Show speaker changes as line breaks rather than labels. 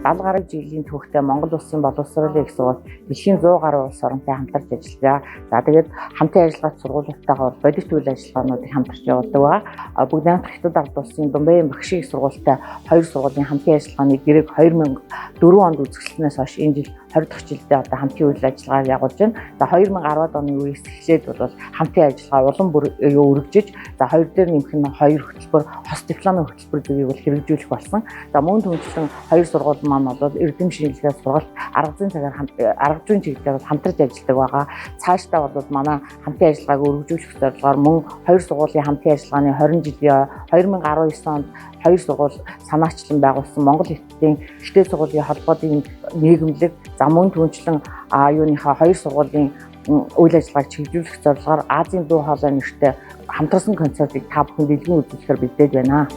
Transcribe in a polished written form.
70 гаруй жилийн түүхтэй Монгол Улсын боловсролын их сургууль дэлхийн 100 гаруй улс оронтой хамтарч ажилладаг. За тэгээд хамтын ажиллагаат сургуулиудтайгаа бодит үйл ажиллагаануудыг хамтарч явуулдаг ба бүгд найрамдах Хятад ард улсын Думбайн багшийн их сургуультай хоёр сургуулийн хамтын ажиллагааны гэрээг 2004 онд үзэсгэлэнээс хойш энэ жил 20 дахь жилдээ одоо хамтын үйл ажиллагаа явуулж байна. За 2010 оны үеэс эхлээд бол хамтын ажиллагаа улам бүр өргөжж, за хоёр дээр нэмэх нь хоёр хөтөлбөр, хос дипломын хөтөлбөр зүгийг бол хэрэгжүүлэх болсон. За мөн түнчлэн хоёр сургууль маань бол эрдэм шинжилгээ сургалт, арга зүйн чиглэлээр хамтарч ажилладаг байгаа. Цаашдаа бол манай хамтын ажиллагааг өргөжүүлэх зорилгоор мөн хоёр сургуулийн хамтын ажиллагааны 20 жилийн 2019 онд хоёр сургууль санаачлан байгуулсан Монгол Хятадын ихтэй сургуулийн холбоодын нийгэмлэг, за мөн түнчлэн юуныхаа хоёр сургуулийн үйл ажиллагааг чиглүүлэх зорилгоор Азийн дуу хоолой нэртэй хамтарсан концертыг та бүхэн дэлгэн үзүүлэхээр бэлдээд байна.